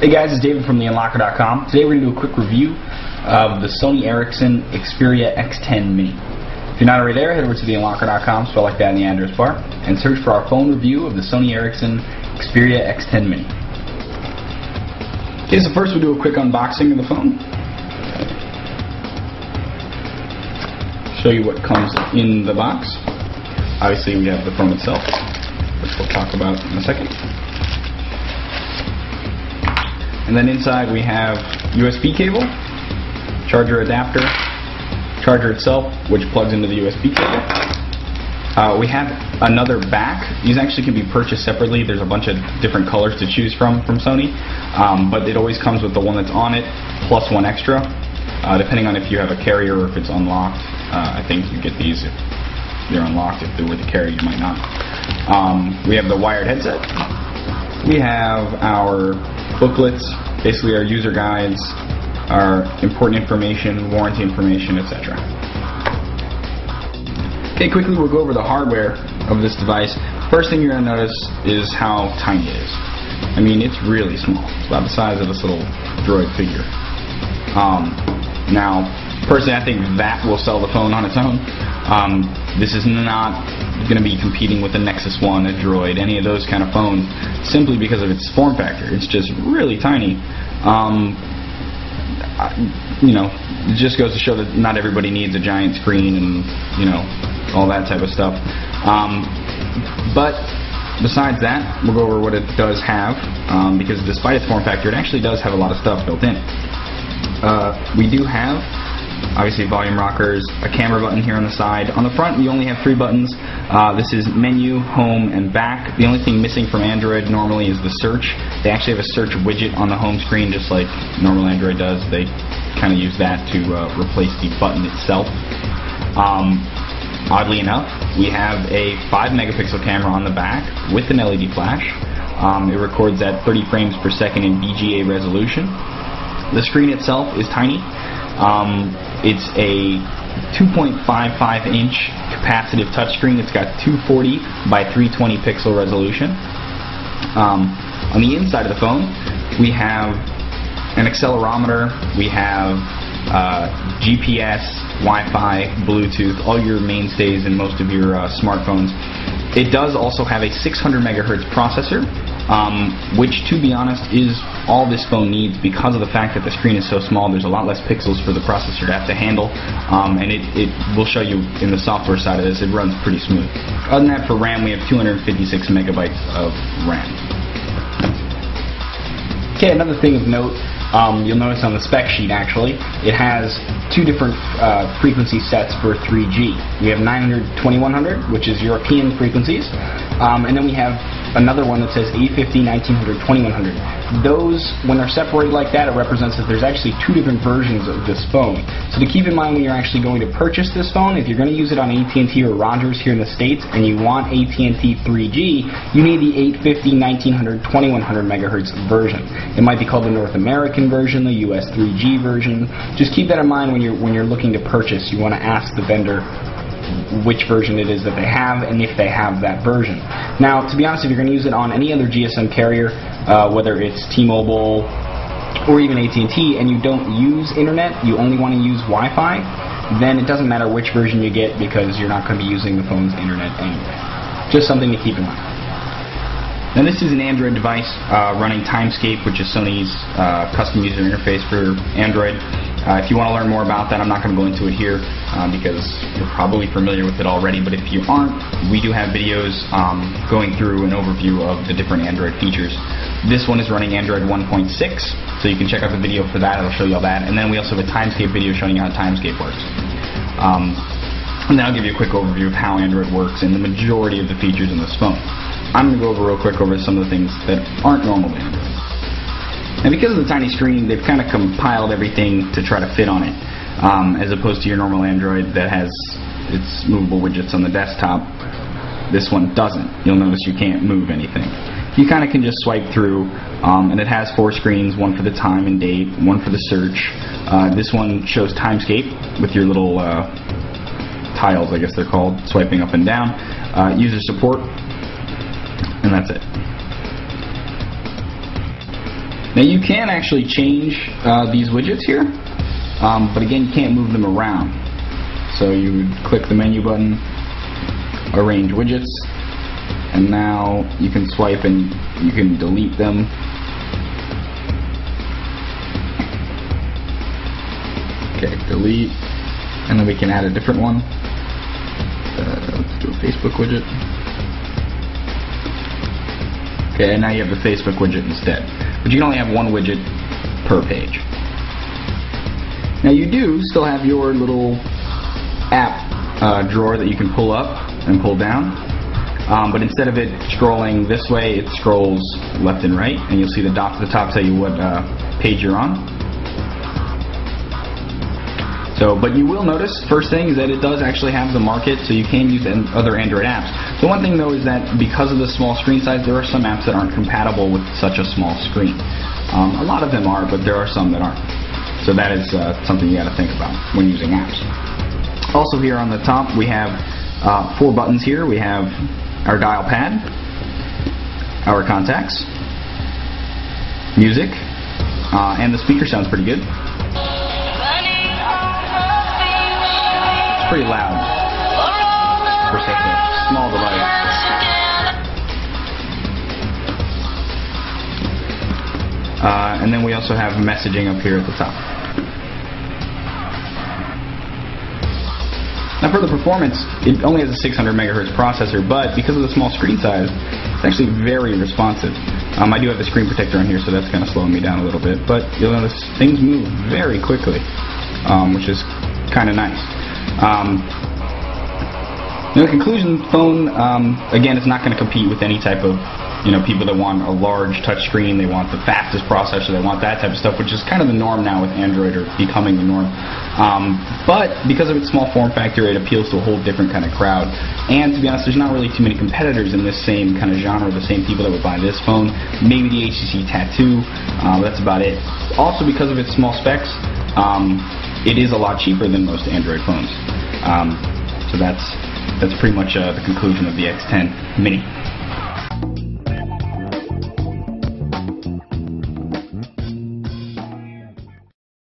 Hey guys, it's David from theunlocker.com. Today we're going to do a quick review of the Sony Xperia X10 Mini. If you're not already there, head over to theunlocker.com, spell like that in the address bar, and search for our phone review of the Sony Xperia X10 Mini. Okay, so first we'll do a quick unboxing of the phone. Show you what comes in the box. Obviously we have the phone itself, which we'll talk about in a second. And then inside we have USB cable, charger adapter, charger itself, which plugs into the USB cable. We have another back. These actually can be purchased separately. There's a bunch of different colors to choose from Sony, but it always comes with the one that's on it plus one extra, depending on if you have a carrier or if it's unlocked. I think you get these if they're unlocked. If they're with a carrier, you might not. We have the wired headset. We have our booklets, basically our user guides, our important information, warranty information, etc. Okay, quickly we'll go over the hardware of this device. First thing you're going to notice is how tiny it is. I mean, it's really small. It's about the size of this little droid figure. Now, personally, I think that will sell the phone on its own. This is not going to be competing with the Nexus 1, a Droid, any of those kind of phones, simply because of its form factor. It's just really tiny. You know, it just goes to show that not everybody needs a giant screen and, you know, all that type of stuff. But besides that, we'll go over what it does have, because despite its form factor, it actually does have a lot of stuff built in. We do have, obviously, volume rockers, a camera button here on the side. On the front, you only have 3 buttons. This is menu, home, and back. The only thing missing from Android normally is the search. They actually have a search widget on the home screen, just like normal Android does. They kind of use that to replace the button itself. Oddly enough, we have a 5-megapixel camera on the back with an LED flash. It records at 30 frames per second in VGA resolution. The screen itself is tiny. It's a 2.55-inch capacitive touchscreen. It's got 240 by 320 pixel resolution. On the inside of the phone, we have an accelerometer. We have GPS, Wi-Fi, Bluetooth, all your mainstays in most of your smartphones. It does also have a 600 megahertz processor, which, to be honest, is all this phone needs because of the fact that the screen is so small. There's a lot less pixels for the processor to have to handle, and it will show you in the software side of this, it runs pretty smooth. Other than that, for RAM, we have 256 megabytes of RAM. Okay, another thing of note, you'll notice on the spec sheet, actually, it has 2 different frequency sets for 3G. We have 900, 2100, which is European frequencies, and then we have another one that says 850, 1900, 2100. Those, when they're separated like that, it represents that there's actually 2 different versions of this phone. So to keep in mind when you're actually going to purchase this phone, if you're going to use it on AT&T or Rogers here in the States and you want AT&T 3G, you need the 850, 1900, 2100 megahertz version. It might be called the North American version, the US 3G version. Just keep that in mind when you're looking to purchase. You want to ask the vendor which version it is that they have and if they have that version. Now, to be honest, if you're going to use it on any other GSM carrier, whether it's T-Mobile or even AT&T, and you don't use internet, you only want to use Wi-Fi, then it doesn't matter which version you get because you're not going to be using the phone's internet anyway. Just something to keep in mind. Now, this is an Android device running Timescape, which is Sony's custom user interface for Android. If you want to learn more about that, I'm not going to go into it here because you're probably familiar with it already, but if you aren't, we do have videos going through an overview of the different Android features. This one is running Android 1.6, so you can check out the video for that. It'll show you all that. And then we also have a Timescape video showing you how Timescape works. And then I'll give you a quick overview of how Android works and the majority of the features in this phone. I'm going to go over real quick over some of the things that aren't normal to Android. And because of the tiny screen, they've kind of compiled everything to try to fit on it, as opposed to your normal Android that has its movable widgets on the desktop. This one doesn't. You'll notice you can't move anything. You kind of can just swipe through, and it has 4 screens, one for the time and date, one for the search. This one shows Timescape with your little tiles, I guess they're called, swiping up and down. User support, and that's it. Now you can actually change these widgets here, but again, you can't move them around. So you would click the menu button, arrange widgets, and now you can swipe and you can delete them. Okay, delete, and then we can add a different one. Let's do a Facebook widget. Okay, and now you have the Facebook widget instead. But you can only have one widget per page. Now you do still have your little app drawer that you can pull up and pull down. But instead of it scrolling this way, it scrolls left and right, and you'll see the dots at the top tell you what page you're on. So, but you will notice, first thing is that it does actually have the market, so you can use other Android apps. The one thing though is that because of the small screen size, there are some apps that aren't compatible with such a small screen. A lot of them are, but there are some that aren't. So that is something you got to think about when using apps. Also here on the top we have 4 buttons here. We have our dial pad, our contacts, music, and the speaker sounds pretty good. It's pretty loud for such a small device. And then we also have messaging up here at the top. Now for the performance, it only has a 600 megahertz processor, but because of the small screen size, it's actually very responsive. I do have the screen protector on here, so that's kind of slowing me down a little bit, but you'll notice things move very quickly, which is kind of nice. In conclusion, phone, again, it's not going to compete with any type of, people that want a large touch screen, they want the fastest processor, they want that type of stuff, which is kind of the norm now with Android, or becoming the norm. But because of its small form factor, it appeals to a whole different kind of crowd. And to be honest, there's not really too many competitors in this same kind of genre, the same people that would buy this phone. Maybe the HTC Tattoo, that's about it. Also because of its small specs, it is a lot cheaper than most Android phones. So that's pretty much the conclusion of the X10 Mini.